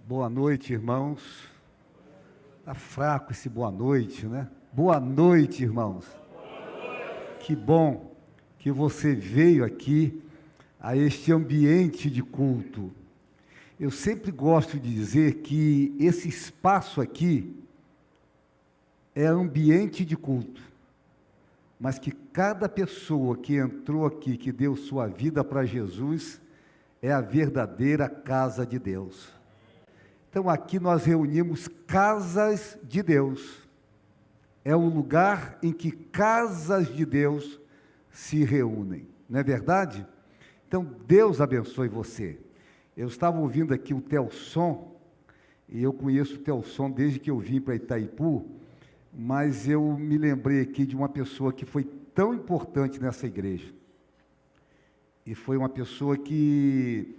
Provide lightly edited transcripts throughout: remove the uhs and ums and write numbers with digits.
Boa noite, irmãos. Está fraco esse boa noite, né? Boa noite, irmãos. Que bom que você veio aqui a este ambiente de culto. Eu sempre gosto de dizer que esse espaço aqui é ambiente de culto, mas que cada pessoa que entrou aqui, que deu sua vida para Jesus, é a verdadeira casa de Deus. Então aqui nós reunimos casas de Deus. É um lugar em que casas de Deus se reúnem, não é verdade? Então Deus abençoe você. Eu estava ouvindo aqui o Telson, e eu conheço o Telson desde que eu vim para Itaipu, mas eu me lembrei aqui de uma pessoa que foi tão importante nessa igreja. E foi uma pessoa que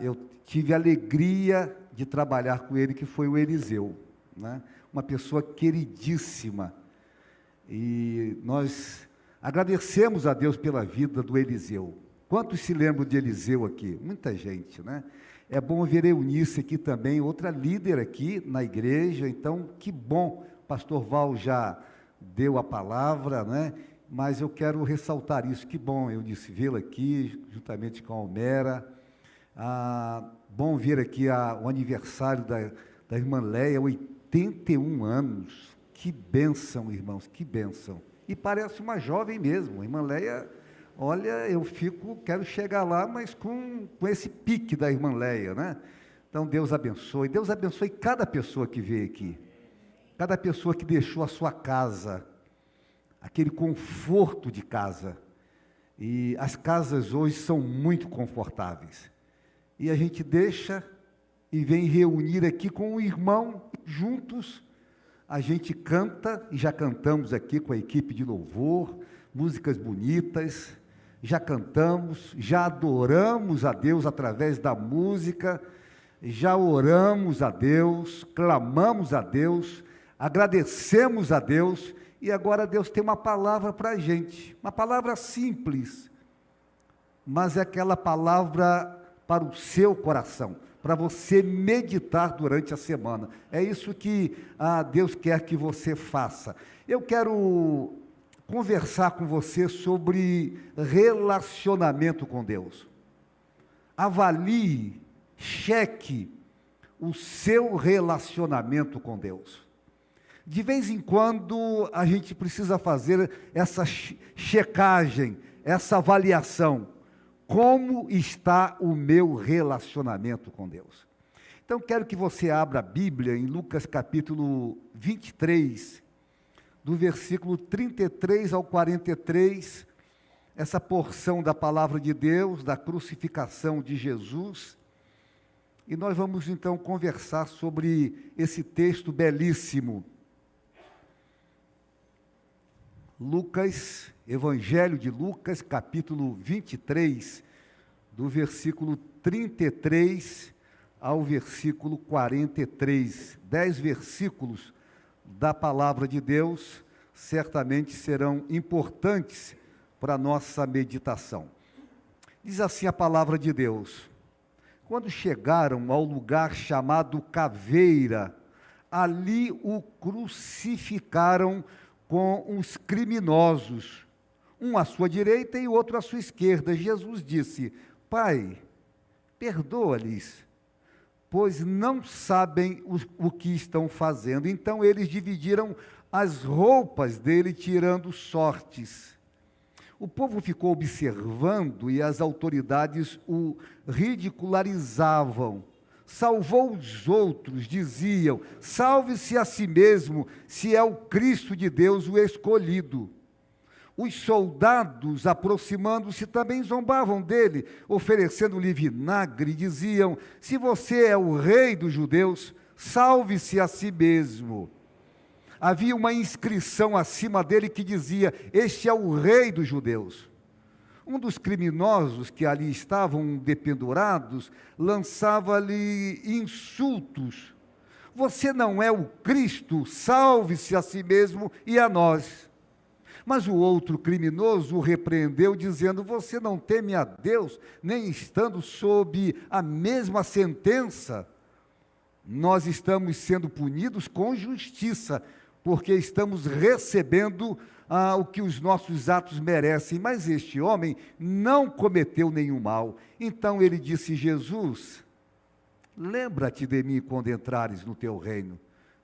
eu tive a alegria de trabalhar com ele, que foi o Eliseu, né? Uma pessoa queridíssima. E nós agradecemos a Deus pela vida do Eliseu. Quantos se lembram de Eliseu aqui? Muita gente, né? É bom ver Eunice aqui também, outra líder aqui na igreja. Então, que bom, o pastor Val já deu a palavra, né? Mas eu quero ressaltar isso, que bom, Eunice, vê-la aqui, juntamente com a Almera. Bom ver aqui o aniversário da irmã Leia, 81 anos. Que bênção, irmãos, que bênção. E parece uma jovem mesmo, a irmã Leia. Olha, quero chegar lá, mas com esse pique da irmã Leia, né? Então, Deus abençoe cada pessoa que veio aqui, cada pessoa que deixou a sua casa, aquele conforto de casa. E as casas hoje são muito confortáveis. E a gente deixa e vem reunir aqui com o irmão, juntos, a gente canta, e já cantamos aqui com a equipe de louvor, músicas bonitas, já cantamos, já adoramos a Deus através da música, já oramos a Deus, clamamos a Deus, agradecemos a Deus, e agora Deus tem uma palavra para a gente, uma palavra simples, mas é aquela palavra para o seu coração, para você meditar durante a semana. É isso que Deus quer que você faça. Eu quero conversar com você sobre relacionamento com Deus. Avalie, cheque o seu relacionamento com Deus. De vez em quando a gente precisa fazer essa checagem, essa avaliação. Como está o meu relacionamento com Deus? Então quero que você abra a Bíblia em Lucas capítulo 23, do versículo 33 ao 43, essa porção da palavra de Deus, da crucificação de Jesus, e nós vamos então conversar sobre esse texto belíssimo. Lucas, Evangelho de Lucas, capítulo 23, do versículo 33 ao versículo 43, 10 versículos da palavra de Deus, certamente serão importantes para a nossa meditação. Diz assim a palavra de Deus: quando chegaram ao lugar chamado Caveira, ali o crucificaram com uns criminosos, um à sua direita e outro à sua esquerda. Jesus disse: Pai, perdoa-lhes, pois não sabem o que estão fazendo. Então eles dividiram as roupas dele, tirando sortes. O povo ficou observando e as autoridades o ridicularizavam. Salvou os outros, diziam: salve-se a si mesmo, se é o Cristo de Deus, o escolhido. Os soldados, aproximando-se, também zombavam dele, oferecendo-lhe vinagre, diziam: se você é o rei dos judeus, salve-se a si mesmo. Havia uma inscrição acima dele que dizia: este é o rei dos judeus. Um dos criminosos que ali estavam dependurados lançava-lhe insultos: você não é o Cristo, salve-se a si mesmo e a nós. Mas o outro criminoso o repreendeu, dizendo: você não teme a Deus, nem estando sob a mesma sentença? nós estamos sendo punidos com justiça, porque estamos recebendo o que os nossos atos merecem. Mas este homem não cometeu nenhum mal. Então ele disse: Jesus, lembra-te de mim quando entrares no teu reino.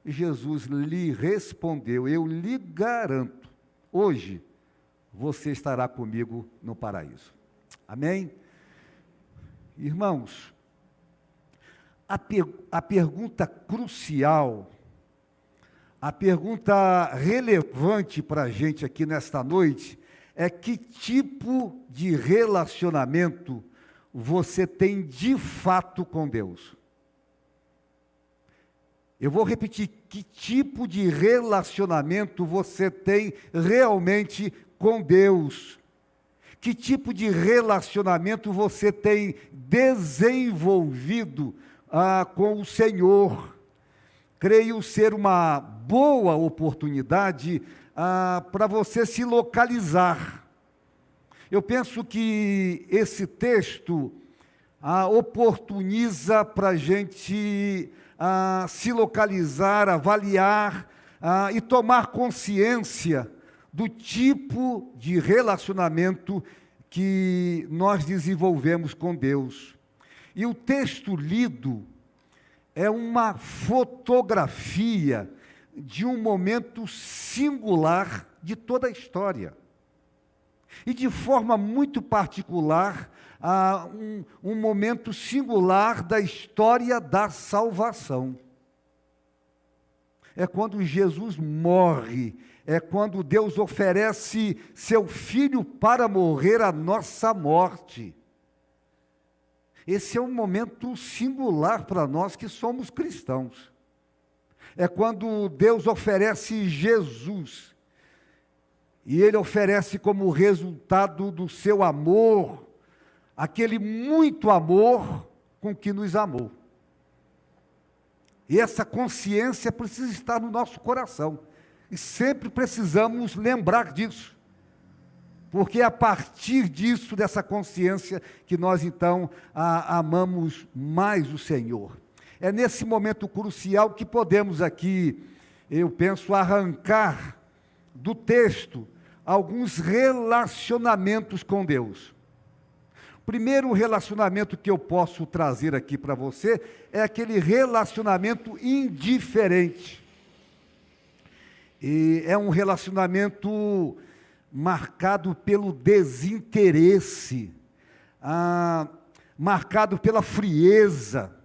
Jesus lhe respondeu: eu lhe garanto, hoje você estará comigo no paraíso. Amém? Irmãos, a pergunta crucial, a pergunta relevante para a gente aqui nesta noite é: que tipo de relacionamento você tem de fato com Deus? Eu vou repetir: que tipo de relacionamento você tem realmente com Deus? Que tipo de relacionamento você tem desenvolvido com o Senhor? Creio ser uma boa oportunidade para você se localizar. Eu penso que esse texto oportuniza para a gente se localizar, avaliar e tomar consciência do tipo de relacionamento que nós desenvolvemos com Deus. E o texto lido é uma fotografia de um momento singular de toda a história. E de forma muito particular, um momento singular da história da salvação. É quando Jesus morre, é quando Deus oferece seu Filho para morrer a nossa morte. Esse é um momento singular para nós que somos cristãos. É quando Deus oferece Jesus, e Ele oferece como resultado do seu amor, aquele muito amor com que nos amou. E essa consciência precisa estar no nosso coração. E sempre precisamos lembrar disso. Porque é a partir disso, dessa consciência, que nós então amamos mais o Senhor. É nesse momento crucial que podemos aqui, eu penso, arrancar do texto alguns relacionamentos com Deus. O primeiro relacionamento que eu posso trazer aqui para você é aquele relacionamento indiferente. E é um relacionamento marcado pelo desinteresse, marcado pela frieza,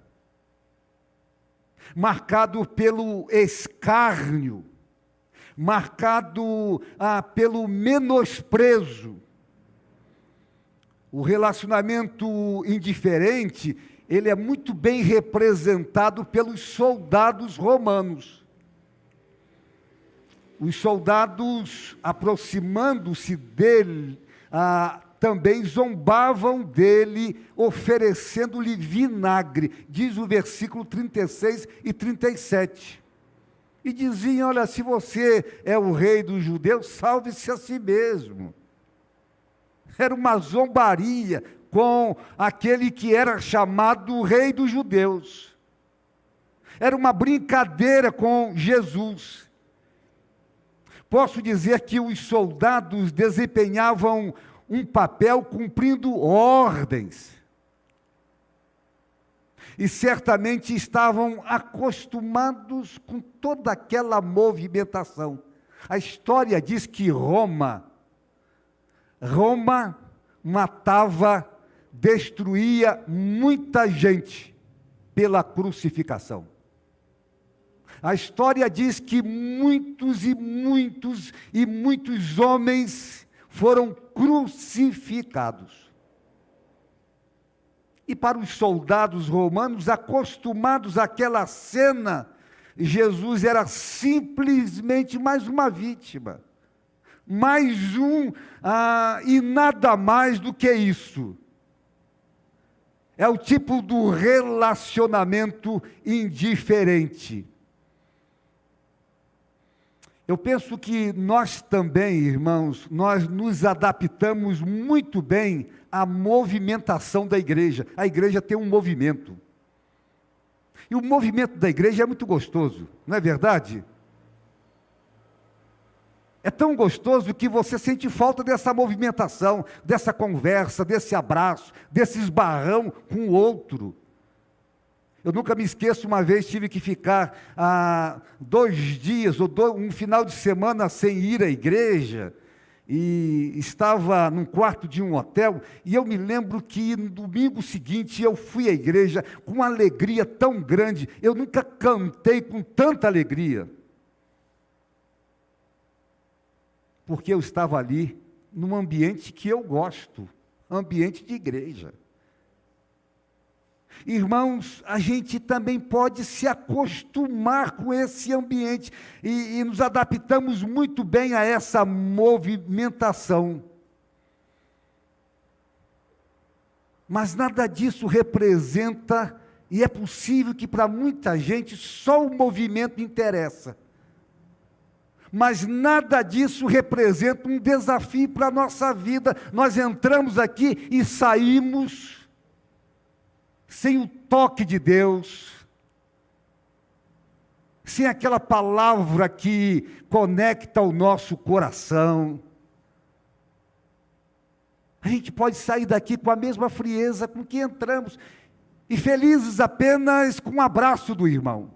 marcado pelo escárnio, marcado pelo menosprezo. O relacionamento indiferente, ele é muito bem representado pelos soldados romanos. Os soldados, aproximando-se dele, também zombavam dele, oferecendo-lhe vinagre, diz o versículo 36 e 37. E diziam: olha, se você é o rei dos judeus, salve-se a si mesmo. Era uma zombaria com aquele que era chamado rei dos judeus. Era uma brincadeira com Jesus. Posso dizer que os soldados desempenhavam um papel cumprindo ordens. E certamente estavam acostumados com toda aquela movimentação. A história diz que Roma matava, destruía muita gente pela crucificação. A história diz que muitos homens foram crucificados. E para os soldados romanos, acostumados àquela cena, Jesus era simplesmente mais uma vítima. Mais um, e nada mais do que isso. É o tipo do relacionamento indiferente. Eu penso que nós também, irmãos, nós nos adaptamos muito bem à movimentação da igreja. A igreja tem um movimento. E o movimento da igreja é muito gostoso, não é verdade? É tão gostoso que você sente falta dessa movimentação, dessa conversa, desse abraço, desse esbarrão com o outro. Eu nunca me esqueço, uma vez tive que ficar 2 dias, ou um final de semana sem ir à igreja, e estava num quarto de um hotel, e eu me lembro que no domingo seguinte eu fui à igreja com uma alegria tão grande, eu nunca cantei com tanta alegria. Porque eu estava ali num ambiente que eu gosto, ambiente de igreja. Irmãos, a gente também pode se acostumar com esse ambiente e nos adaptamos muito bem a essa movimentação. Mas nada disso representa, e é possível que para muita gente só o movimento interessa. Mas nada disso representa um desafio para a nossa vida. Nós entramos aqui e saímos sem o toque de Deus, sem aquela palavra que conecta o nosso coração. A gente pode sair daqui com a mesma frieza com que entramos, e felizes apenas com um abraço do irmão.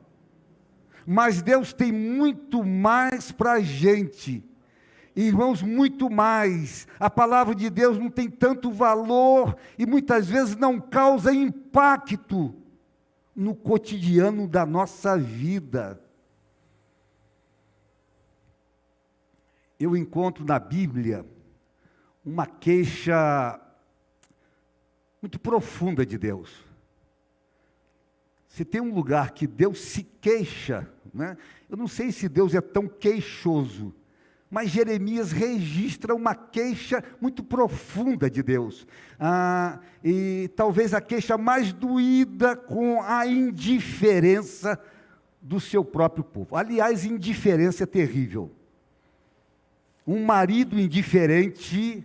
Mas Deus tem muito mais para a gente. Irmãos, muito mais. A palavra de Deus não tem tanto valor e muitas vezes não causa impacto no cotidiano da nossa vida. Eu encontro na Bíblia uma queixa muito profunda de Deus. Se tem um lugar que Deus se queixa, né? Eu não sei se Deus é tão queixoso, mas Jeremias registra uma queixa muito profunda de Deus. E talvez a queixa mais doída com a indiferença do seu próprio povo. Aliás, indiferença é terrível. Um marido indiferente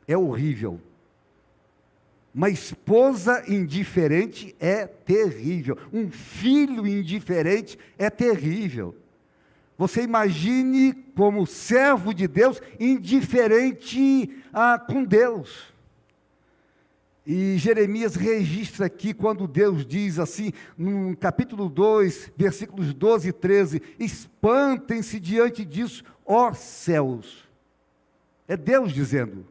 é horrível. Uma esposa indiferente é terrível. Um filho indiferente é terrível. Você imagine como servo de Deus, indiferente com Deus. E Jeremias registra aqui, quando Deus diz assim, no capítulo 2, versículos 12 e 13, espantem-se diante disso, ó céus. É Deus dizendo,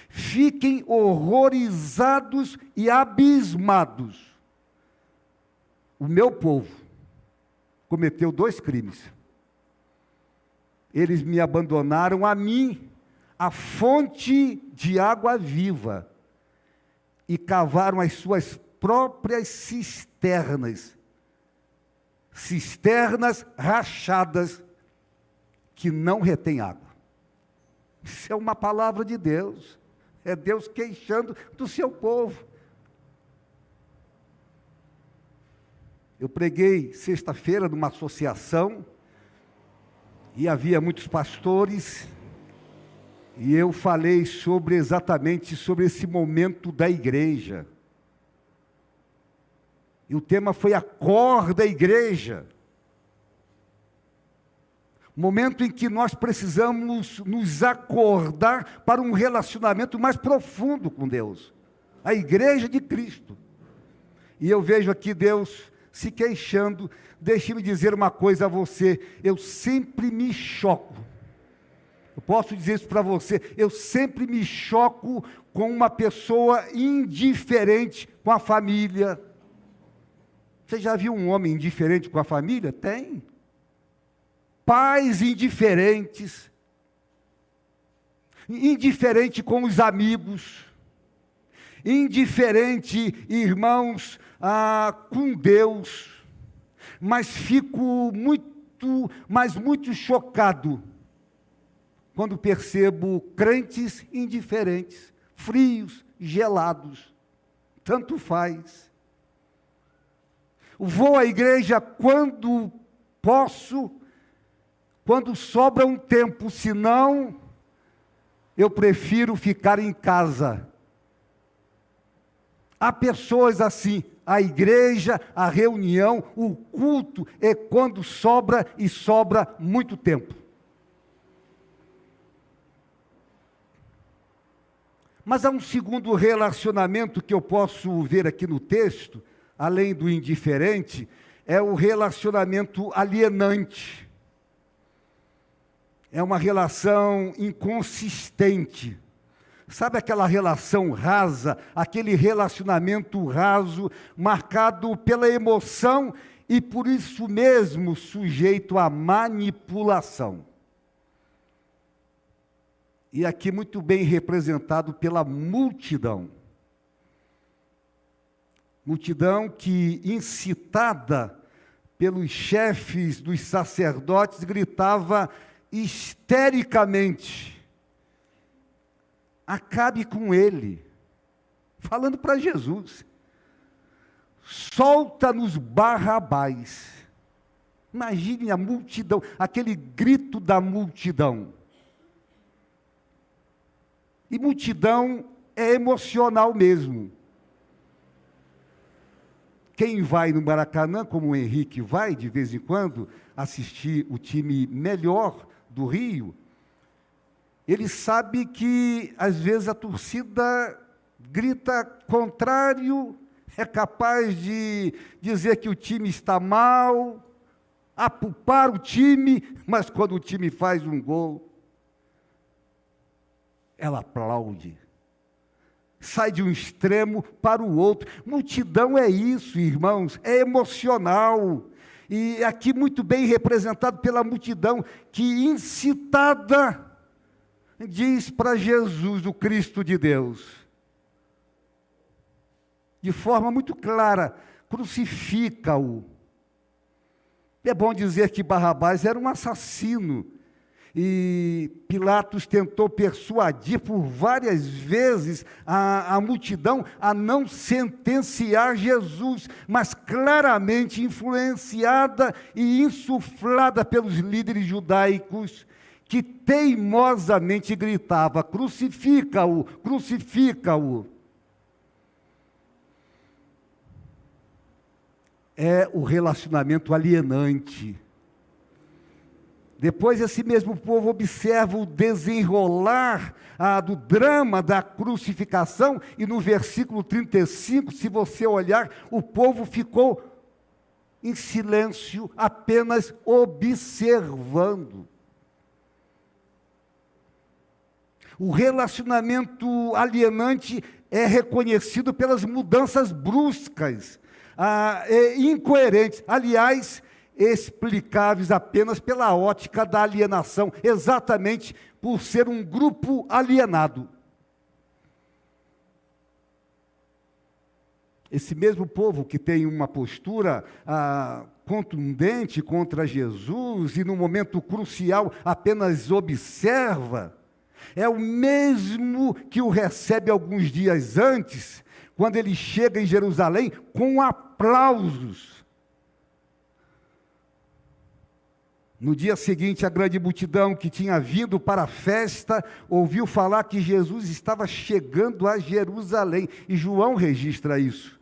fiquem horrorizados e abismados. O meu povo cometeu 2 crimes. Eles me abandonaram a mim, a fonte de água viva, e cavaram as suas próprias cisternas, cisternas rachadas, que não retêm água. Isso é uma palavra de Deus, é Deus queixando do seu povo. Eu preguei sexta-feira numa associação, e havia muitos pastores, e eu falei exatamente sobre esse momento da igreja. E o tema foi acorda igreja. Momento em que nós precisamos nos acordar para um relacionamento mais profundo com Deus. A igreja de Cristo. E eu vejo aqui Deus se queixando. Deixe-me dizer uma coisa a você, eu sempre me choco. Eu posso dizer isso para você, eu sempre me choco com uma pessoa indiferente com a família. Você já viu um homem indiferente com a família? Tem. Pais indiferentes, indiferente com os amigos, indiferente, irmãos, com Deus. Mas fico muito chocado quando percebo crentes indiferentes, frios, gelados, tanto faz. Vou à igreja quando posso, quando sobra um tempo, senão eu prefiro ficar em casa. Há pessoas assim, a igreja, a reunião, o culto é quando sobra e sobra muito tempo. Mas há um segundo relacionamento que eu posso ver aqui no texto, além do indiferente, é o relacionamento alienante. É uma relação inconsistente. Sabe aquela relação rasa, aquele relacionamento raso, marcado pela emoção e por isso mesmo sujeito à manipulação. E aqui muito bem representado pela multidão. Multidão que, incitada pelos chefes dos sacerdotes, gritava histericamente: acabe com ele, falando para Jesus, solta-nos Barrabás. Imagine a multidão, aquele grito da multidão. E multidão é emocional mesmo. Quem vai no Maracanã, como o Henrique vai de vez em quando, assistir o time melhor do Rio, ele sabe que, às vezes, a torcida grita contrário, é capaz de dizer que o time está mal, apupar o time, mas quando o time faz um gol, ela aplaude. Sai de um extremo para o outro. Multidão é isso, irmãos, é emocional. E aqui muito bem representado pela multidão que, incitada, diz para Jesus, o Cristo de Deus, de forma muito clara: crucifica-o. É bom dizer que Barrabás era um assassino, e Pilatos tentou persuadir por várias vezes a multidão a não sentenciar Jesus, mas claramente influenciada e insuflada pelos líderes judaicos, que teimosamente gritava: crucifica-o, crucifica-o. É o relacionamento alienante. Depois esse mesmo povo observa o desenrolar do drama da crucificação, e no versículo 35, se você olhar, o povo ficou em silêncio, apenas observando. O relacionamento alienante é reconhecido pelas mudanças bruscas, incoerentes, aliás, explicáveis apenas pela ótica da alienação, exatamente por ser um grupo alienado. Esse mesmo povo que tem uma postura contundente contra Jesus e no momento crucial apenas observa, é o mesmo que o recebe alguns dias antes, quando ele chega em Jerusalém com aplausos. No dia seguinte, a grande multidão que tinha vindo para a festa ouviu falar que Jesus estava chegando a Jerusalém, e João registra isso.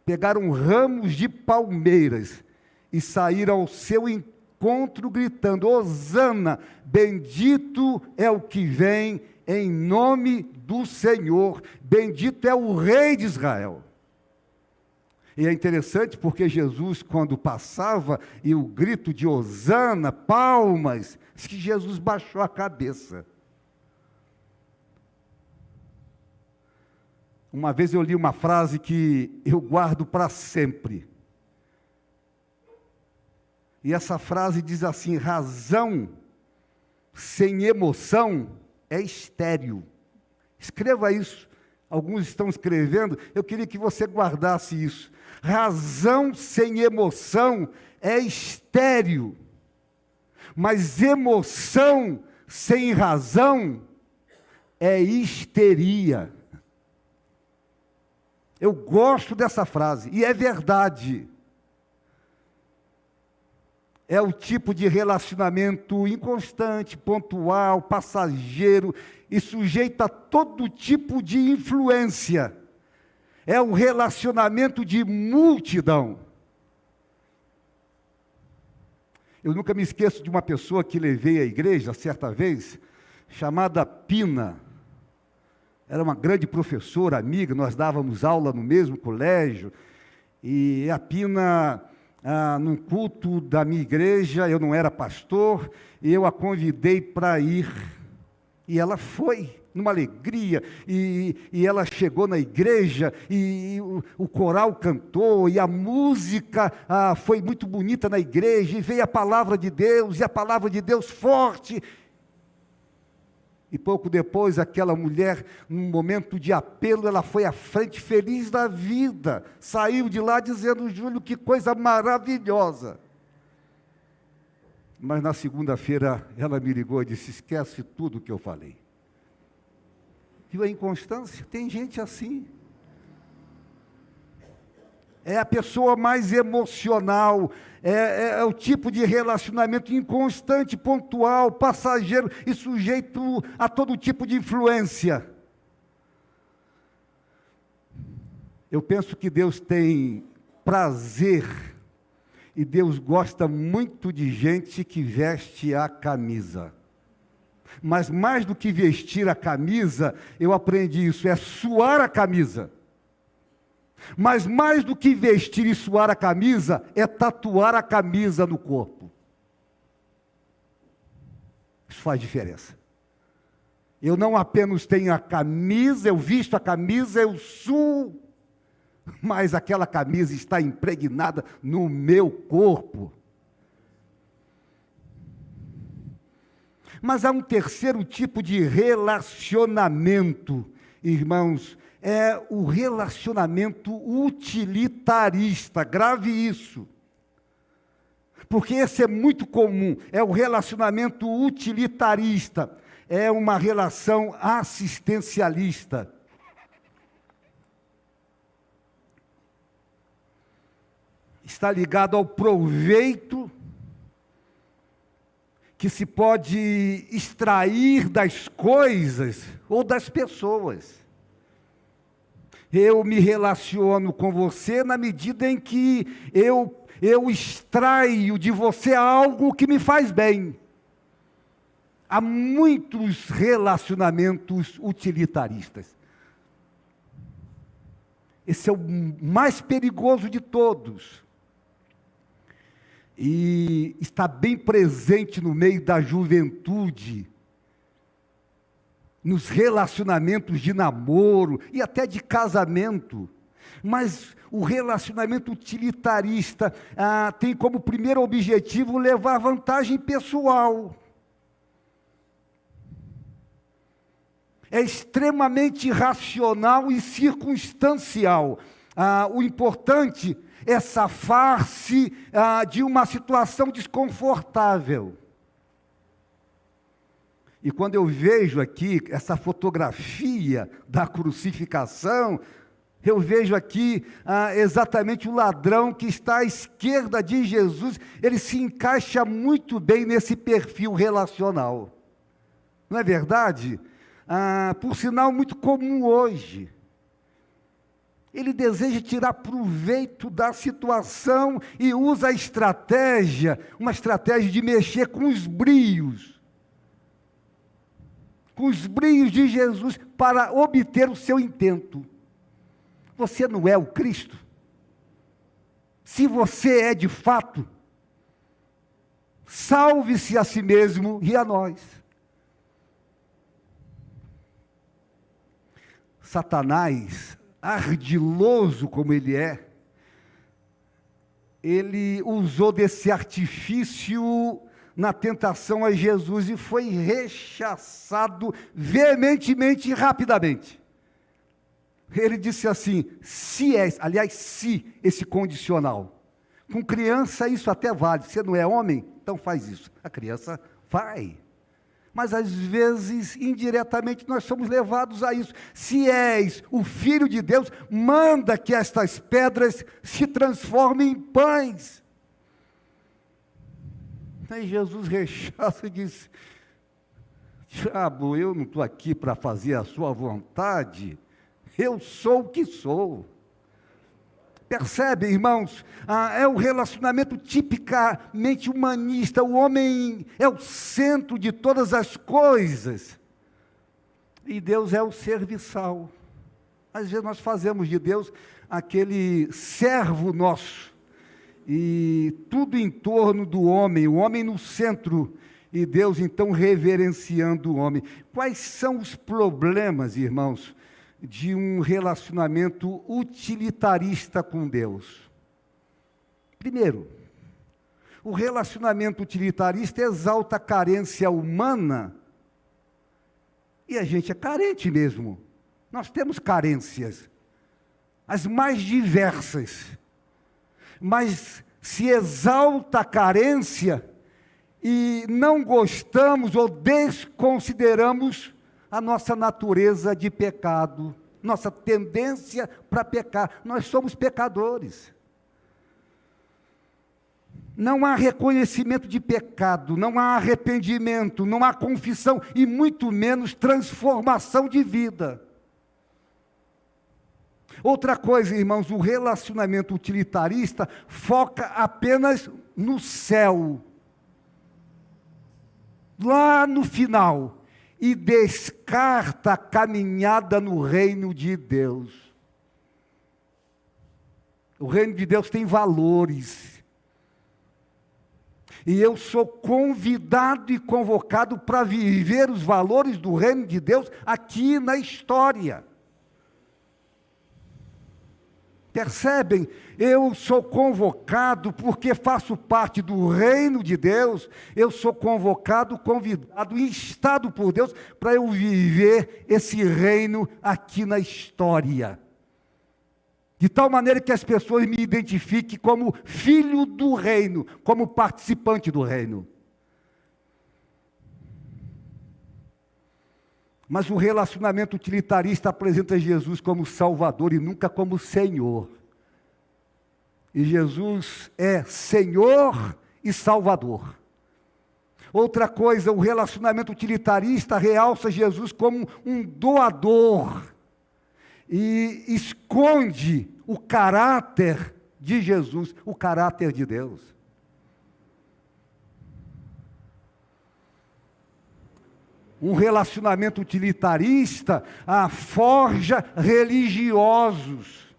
Pegaram ramos de palmeiras e saíram ao seu encontro gritando: Hosana, bendito é o que vem em nome do Senhor, bendito é o Rei de Israel. E é interessante porque Jesus, quando passava, e o grito de Hosana, palmas, diz que Jesus baixou a cabeça. Uma vez eu li uma frase que eu guardo para sempre. E essa frase diz assim: razão sem emoção é estéril. Escreva isso. Alguns estão escrevendo, eu queria que você guardasse isso. Razão sem emoção é estéril, mas emoção sem razão é histeria. Eu gosto dessa frase, e é verdade. É o tipo de relacionamento inconstante, pontual, passageiro e sujeito a todo tipo de influência. é um relacionamento de multidão. Eu nunca me esqueço de uma pessoa que levei à igreja, certa vez, chamada Pina. Era uma grande professora, amiga, nós dávamos aula no mesmo colégio, e a Pina, num culto da minha igreja, eu não era pastor, e eu a convidei para ir, e ela foi, numa alegria, e ela chegou na igreja, e o coral cantou, e a música foi muito bonita na igreja, e veio a palavra de Deus, e a palavra de Deus forte. E pouco depois, aquela mulher, num momento de apelo, ela foi à frente, feliz da vida, saiu de lá dizendo: Júlio, que coisa maravilhosa. Mas na segunda-feira, ela me ligou e disse: esquece tudo o que eu falei. Viu a inconstância? Tem gente assim. É a pessoa mais emocional, é o tipo de relacionamento inconstante, pontual, passageiro e sujeito a todo tipo de influência. Eu penso que Deus tem prazer e Deus gosta muito de gente que veste a camisa. Mas mais do que vestir a camisa, eu aprendi isso, é suar a camisa. Mas mais do que vestir e suar a camisa, é tatuar a camisa no corpo. Isso faz diferença. Eu não apenas tenho a camisa, eu visto a camisa, eu suo, mas aquela camisa está impregnada no meu corpo. Mas há um terceiro tipo de relacionamento, irmãos, é o relacionamento utilitarista. Grave isso, porque esse é muito comum, é o relacionamento utilitarista, é uma relação assistencialista. Está ligado ao proveito que se pode extrair das coisas ou das pessoas. Eu me relaciono com você na medida em que eu extraio de você algo que me faz bem. Há muitos relacionamentos utilitaristas. Esse é o mais perigoso de todos. E está bem presente no meio da juventude, nos relacionamentos de namoro e até de casamento. Mas o relacionamento utilitarista tem como primeiro objetivo levar vantagem pessoal. É extremamente racional e circunstancial. O importante é safar-se de uma situação desconfortável. E quando eu vejo aqui essa fotografia da crucificação, eu vejo aqui exatamente o ladrão que está à esquerda de Jesus, ele se encaixa muito bem nesse perfil relacional. Não é verdade? Por sinal, muito comum hoje. Ele deseja tirar proveito da situação e usa a estratégia, uma estratégia de mexer com os brios de Jesus para obter o seu intento. Você não é o Cristo? Se você é de fato, salve-se a si mesmo e a nós. Satanás, ardiloso como ele é, ele usou desse artifício na tentação a Jesus e foi rechaçado veementemente e rapidamente. Ele disse assim: se és, aliás, se, esse condicional. Com criança isso até vale, você não é homem? Então faz isso. A criança vai. Mas às vezes, indiretamente, nós somos levados a isso. Se és o Filho de Deus, manda que estas pedras se transformem em pães. Aí Jesus rechaça e diz: diabo, eu não estou aqui para fazer a sua vontade, eu sou o que sou. Percebe, irmãos? É um relacionamento tipicamente humanista. O homem é o centro de todas as coisas. E Deus é o serviçal. Às vezes nós fazemos de Deus aquele servo nosso. E tudo em torno do homem, o homem no centro. E Deus então reverenciando o homem. Quais são os problemas, irmãos, de um relacionamento utilitarista com Deus? Primeiro, o relacionamento utilitarista exalta a carência humana, e a gente é carente mesmo. Nós temos carências, as mais diversas, mas se exalta a carência e não gostamos ou desconsideramos a nossa natureza de pecado, nossa tendência para pecar. Nós somos pecadores. Não há reconhecimento de pecado, não há arrependimento, não há confissão e muito menos transformação de vida. Outra coisa, irmãos, o relacionamento utilitarista foca apenas no céu, lá no final, e descarta a caminhada no reino de Deus. O reino de Deus tem valores. E eu sou convidado e convocado para viver os valores do reino de Deus aqui na história. Percebem? Eu sou convocado porque faço parte do reino de Deus, eu sou convocado, convidado, instado por Deus para eu viver esse reino aqui na história. De tal maneira que as pessoas me identifiquem como filho do reino, como participante do reino. Mas o relacionamento utilitarista apresenta Jesus como Salvador e nunca como Senhor. E Jesus é Senhor e Salvador. Outra coisa, o relacionamento utilitarista realça Jesus como um doador e esconde o caráter de Jesus, o caráter de Deus. Um relacionamento utilitarista forja religiosos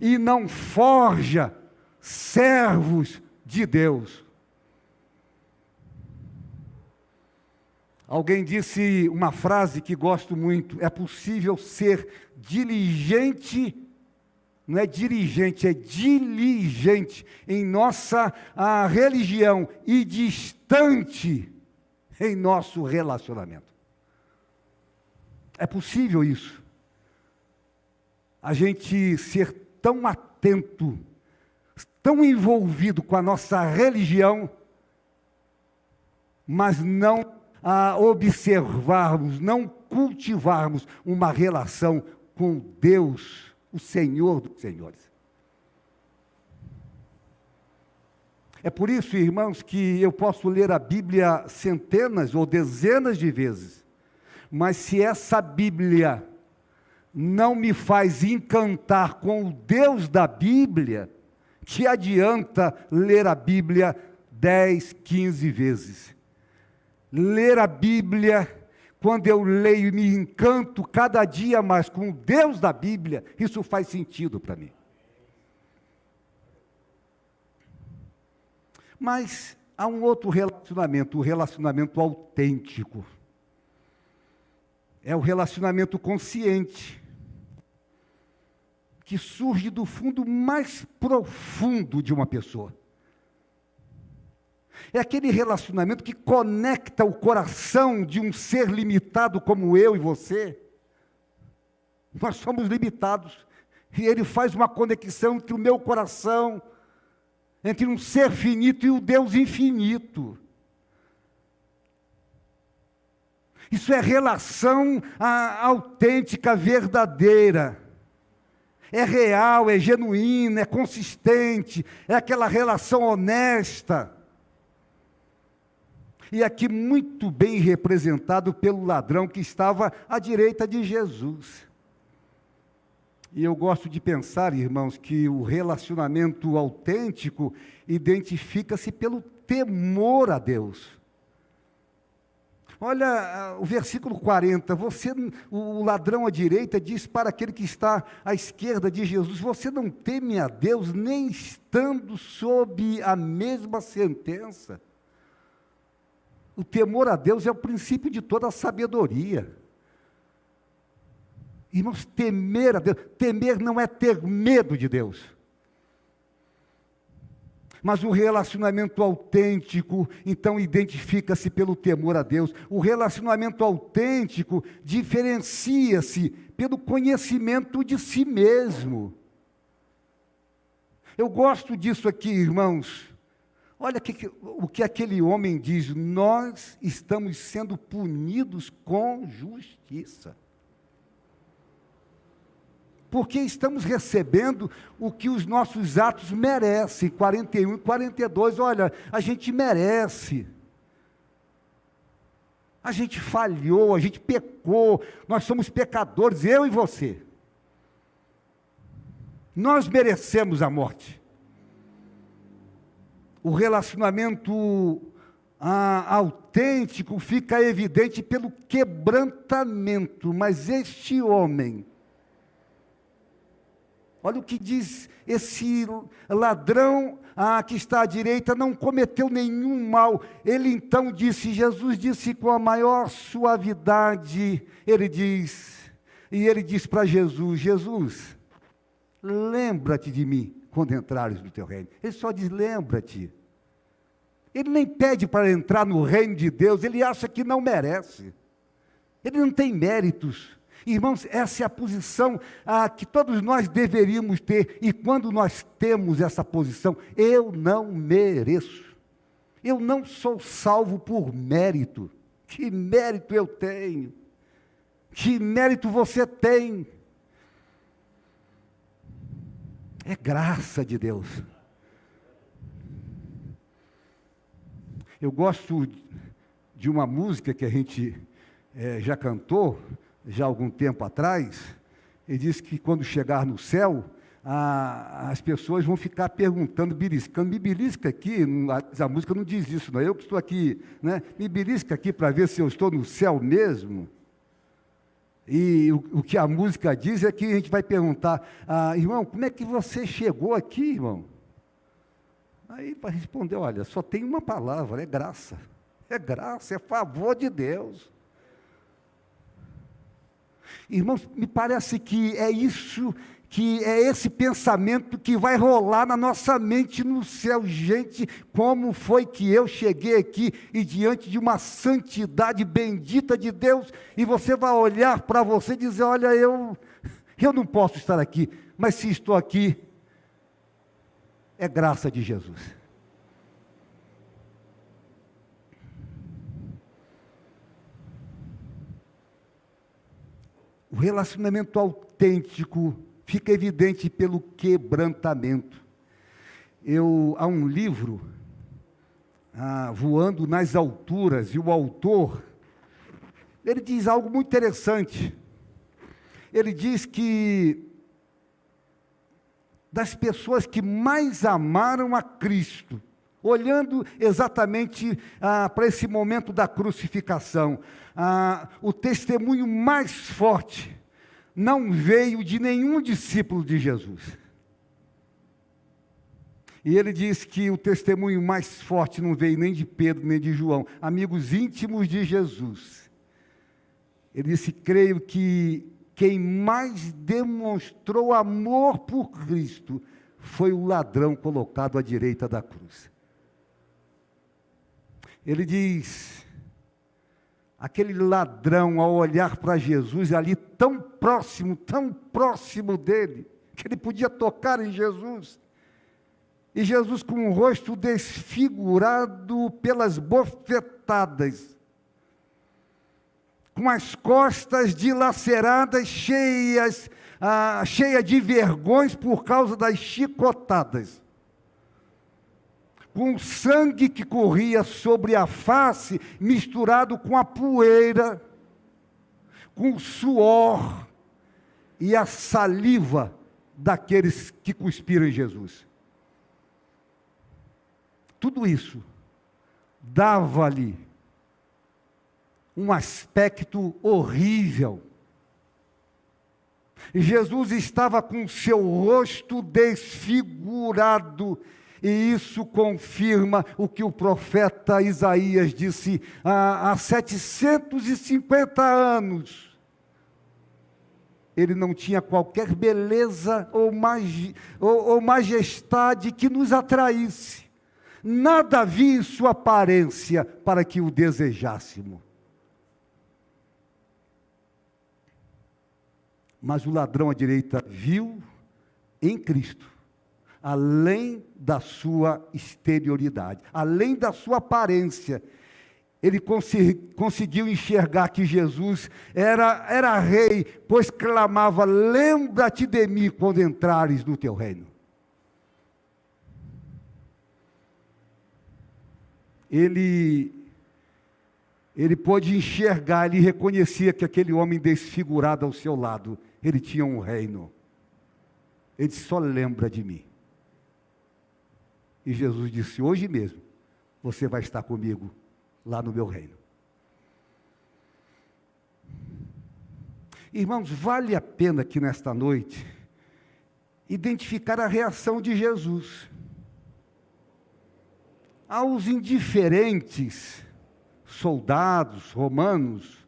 e não forja servos de Deus. Alguém disse uma frase que gosto muito: é possível ser diligente, não é dirigente, é diligente em nossa religião e distante em nosso relacionamento. É possível isso. A gente ser tão atento, tão envolvido com a nossa religião, mas não observarmos, não cultivarmos uma relação com Deus, o Senhor dos Senhores. É por isso, irmãos, que eu posso ler a Bíblia centenas ou dezenas de vezes, mas se essa Bíblia não me faz encantar com o Deus da Bíblia, que adianta ler a Bíblia 10, 15 vezes? Ler a Bíblia, quando eu leio e me encanto cada dia mais com o Deus da Bíblia, isso faz sentido para mim. Mas há um outro relacionamento, o relacionamento autêntico. É o relacionamento consciente, que surge do fundo mais profundo de uma pessoa. É aquele relacionamento que conecta o coração de um ser limitado como eu e você. Nós somos limitados, e ele faz uma conexão entre o meu coração, entre um ser finito e o Deus infinito. Isso é relação autêntica, verdadeira. É real, é genuína, é consistente, é aquela relação honesta. E aqui muito bem representado pelo ladrão que estava à direita de Jesus. E eu gosto de pensar, irmãos, que o relacionamento autêntico identifica-se pelo temor a Deus. Olha o versículo 40, o ladrão à direita diz para aquele que está à esquerda de Jesus, você não teme a Deus nem estando sob a mesma sentença. O temor a Deus é o princípio de toda a sabedoria. Irmãos, temer a Deus, temer não é ter medo de Deus. Mas o relacionamento autêntico, então, identifica-se pelo temor a Deus. O relacionamento autêntico diferencia-se pelo conhecimento de si mesmo. Eu gosto disso aqui, irmãos. Olha o que aquele homem diz: nós estamos sendo punidos com justiça. Porque estamos recebendo o que os nossos atos merecem. 41 e 42, olha, a gente merece. A gente falhou, a gente pecou, nós somos pecadores, eu e você. Nós merecemos a morte. O relacionamento autêntico fica evidente pelo quebrantamento, mas este homem, olha o que diz esse ladrão que está à direita, não cometeu nenhum mal. Ele então disse, Jesus disse com a maior suavidade, ele diz para Jesus, Jesus, lembra-te de mim quando entrares no teu reino. Ele só diz, lembra-te. Ele nem pede para entrar no reino de Deus, ele acha que não merece. Ele não tem méritos. Irmãos, essa é a posição que todos nós deveríamos ter, e quando nós temos essa posição, eu não mereço, eu não sou salvo por mérito. Que mérito eu tenho? Que mérito você tem? É graça de Deus. Eu gosto de uma música que a gente já cantou, já há algum tempo atrás, ele disse que quando chegar no céu, as pessoas vão ficar perguntando, beliscando, me belisca aqui, a música não diz isso, não é eu que estou aqui, né? Me belisca aqui para ver se eu estou no céu mesmo. E o que a música diz é que a gente vai perguntar, irmão, como é que você chegou aqui, irmão? Aí para responder, olha, só tem uma palavra, é graça, é favor de Deus. Irmãos, me parece que é isso, que é esse pensamento que vai rolar na nossa mente no céu. Gente, como foi que eu cheguei aqui e diante de uma santidade bendita de Deus, e você vai olhar para você e dizer, olha, eu não posso estar aqui, mas se estou aqui, é graça de Jesus. O relacionamento autêntico fica evidente pelo quebrantamento. Há um livro, Voando nas Alturas, e o autor, ele diz algo muito interessante. Ele diz que das pessoas que mais amaram a Cristo, olhando exatamente para esse momento da crucificação, o testemunho mais forte não veio de nenhum discípulo de Jesus. E ele diz que o testemunho mais forte não veio nem de Pedro, nem de João, amigos íntimos de Jesus. Ele disse, creio que quem mais demonstrou amor por Cristo foi o ladrão colocado à direita da cruz. Ele diz, aquele ladrão, ao olhar para Jesus, ali tão próximo dele, que ele podia tocar em Jesus, e Jesus com o rosto desfigurado pelas bofetadas, com as costas dilaceradas, cheia de vergões por causa das chicotadas, com sangue que corria sobre a face, misturado com a poeira, com o suor, e a saliva daqueles que cuspiram em Jesus. Tudo isso dava-lhe um aspecto horrível. Jesus estava com seu rosto desfigurado, e isso confirma o que o profeta Isaías disse há 750 anos. Ele não tinha qualquer beleza ou majestade que nos atraísse. Nada havia em sua aparência para que o desejássemos. Mas o ladrão à direita viu em Cristo, além da sua exterioridade, além da sua aparência, ele conseguiu enxergar que Jesus era rei, pois clamava: lembra-te de mim quando entrares no teu reino. Ele pôde enxergar, ele reconhecia que aquele homem desfigurado ao seu lado, ele tinha um reino. Ele disse: só lembra de mim. E Jesus disse: hoje mesmo, você vai estar comigo lá no meu reino. Irmãos, vale a pena aqui nesta noite identificar a reação de Jesus. Aos indiferentes soldados romanos,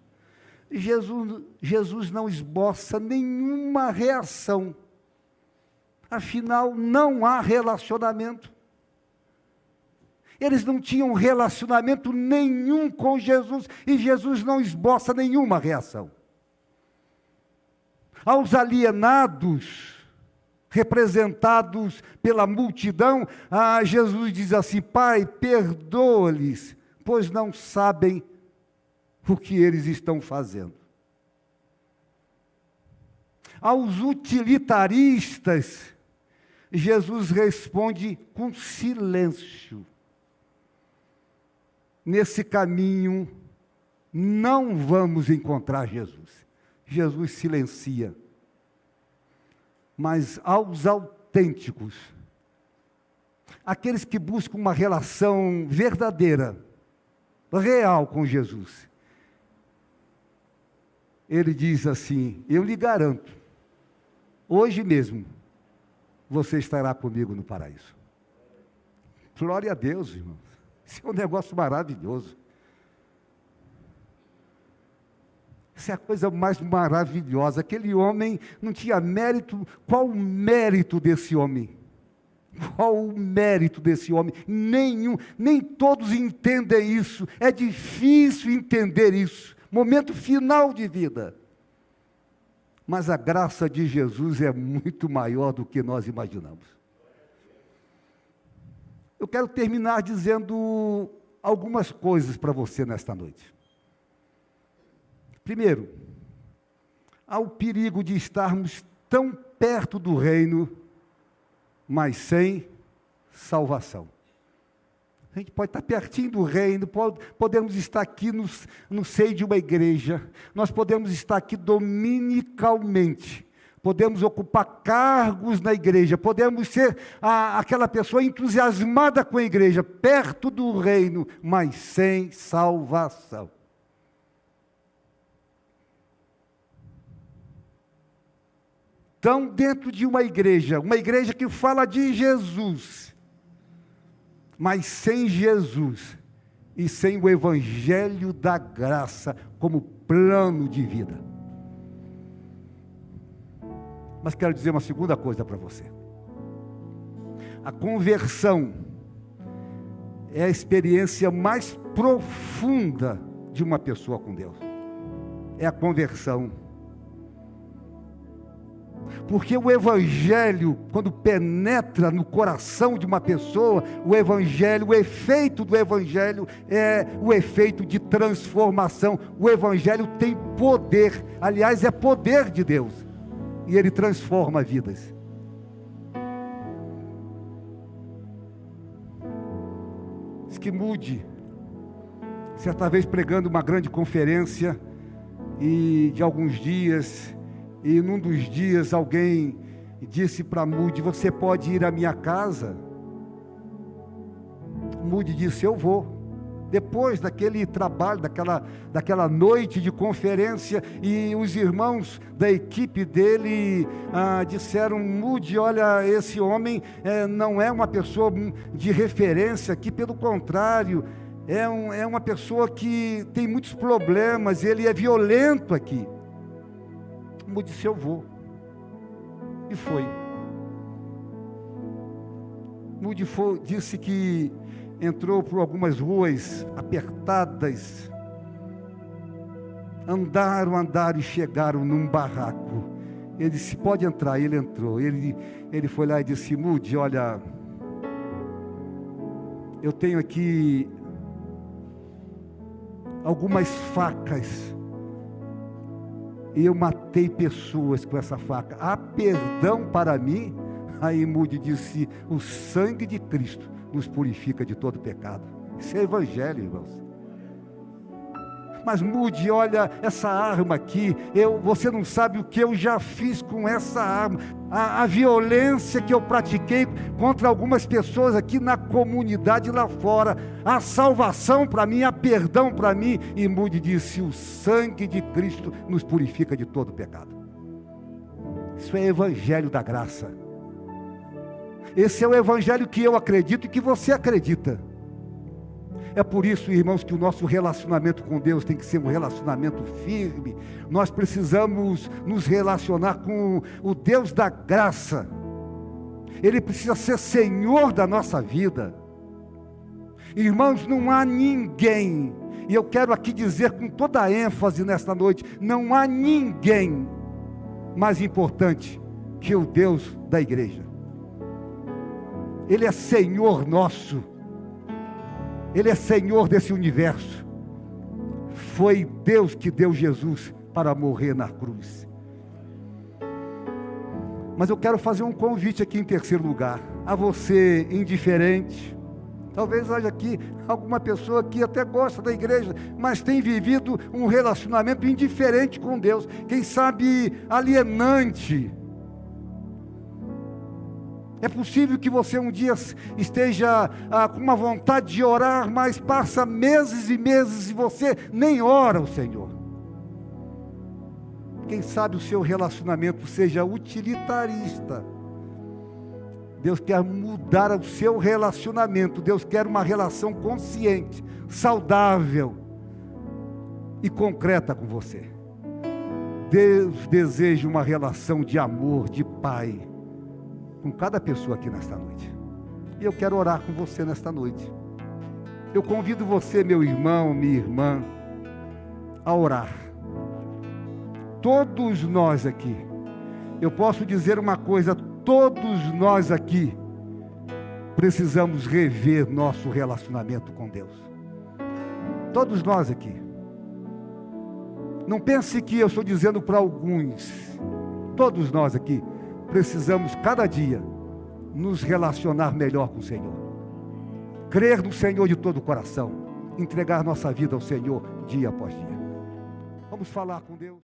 Jesus não esboça nenhuma reação. Afinal, não há relacionamento. Eles não tinham relacionamento nenhum com Jesus, e Jesus não esboça nenhuma reação. Aos alienados, representados pela multidão, Jesus diz assim: Pai, perdoa-lhes, pois não sabem o que eles estão fazendo. Aos utilitaristas, Jesus responde com silêncio. Nesse caminho, não vamos encontrar Jesus. Jesus silencia. Mas aos autênticos, aqueles que buscam uma relação verdadeira, real com Jesus, ele diz assim: eu lhe garanto, hoje mesmo, você estará comigo no paraíso. Glória a Deus, irmãos. Isso é um negócio maravilhoso. Isso é a coisa mais maravilhosa. Aquele homem não tinha mérito. Qual o mérito desse homem? Qual o mérito desse homem? Nenhum. Nem todos entendem isso. É difícil entender isso. Momento final de vida. Mas a graça de Jesus é muito maior do que nós imaginamos. Eu quero terminar dizendo algumas coisas para você nesta noite. Primeiro, há o perigo de estarmos tão perto do reino, mas sem salvação. A gente pode estar pertinho do reino, podemos estar aqui no seio de uma igreja, nós podemos estar aqui dominicalmente, podemos ocupar cargos na igreja, podemos ser aquela pessoa entusiasmada com a igreja, perto do reino, mas sem salvação. Então, dentro de uma igreja que fala de Jesus, mas sem Jesus e sem o evangelho da graça como plano de vida. Mas quero dizer uma segunda coisa para você. A conversão é a experiência mais profunda de uma pessoa com Deus. É a conversão. Porque o evangelho, quando penetra no coração de uma pessoa, o efeito do evangelho é o efeito de transformação. O evangelho tem poder, aliás, é poder de Deus, e ele transforma vidas. Skimudi, certa vez pregando uma grande conferência, e de alguns dias, E num dos dias alguém disse para Moody: você pode ir à minha casa? Moody disse: eu vou. Depois daquele trabalho, daquela noite de conferência, e os irmãos da equipe dele disseram: Moody, olha, esse homem não é uma pessoa de referência aqui, pelo contrário, é uma pessoa que tem muitos problemas, ele é violento aqui. Moody disse: eu vou. E foi. Moody disse que entrou por algumas ruas apertadas, andaram e chegaram num barraco. Ele disse: pode entrar. Ele entrou. Ele foi lá e disse: Moody, olha, eu tenho aqui algumas facas, e eu matei pessoas com essa faca. Há perdão para mim? Aí Moody disse: o sangue de Cristo nos purifica de todo pecado. Isso é evangelho, irmãos. Mas Moody, olha, essa arma aqui, você não sabe o que eu já fiz com essa arma, a violência que eu pratiquei contra algumas pessoas aqui na comunidade lá fora, a salvação para mim, a perdão para mim. E Moody disse: o sangue de Cristo nos purifica de todo pecado. Isso é evangelho da graça. Esse é o evangelho que eu acredito e que você acredita. É por isso, irmãos, que o nosso relacionamento com Deus tem que ser um relacionamento firme. Nós precisamos nos relacionar com o Deus da graça. Ele precisa ser Senhor da nossa vida. Irmãos, não há ninguém, e eu quero aqui dizer com toda a ênfase nesta noite, não há ninguém mais importante que o Deus da igreja. Ele é Senhor nosso. Ele é Senhor desse universo. Foi Deus que deu Jesus para morrer na cruz. Mas eu quero fazer um convite aqui em terceiro lugar, a você indiferente. Talvez haja aqui alguma pessoa que até gosta da igreja, mas tem vivido um relacionamento indiferente com Deus. Quem sabe alienante. É possível que você um dia esteja com uma vontade de orar, mas passa meses e meses e você nem ora ao Senhor. Quem sabe o seu relacionamento seja utilitarista. Deus quer mudar o seu relacionamento. Deus quer uma relação consciente, saudável e concreta com você. Deus deseja uma relação de amor, de Pai, com cada pessoa aqui nesta noite. E eu quero orar com você nesta noite. Eu convido você, meu irmão, minha irmã, a orar. Todos nós aqui, eu posso dizer uma coisa: todos nós aqui precisamos rever nosso relacionamento com Deus. Todos nós aqui. Não pense que eu estou dizendo para alguns. Todos nós aqui precisamos cada dia nos relacionar melhor com o Senhor. Crer no Senhor de todo o coração. Entregar nossa vida ao Senhor dia após dia. Vamos falar com Deus.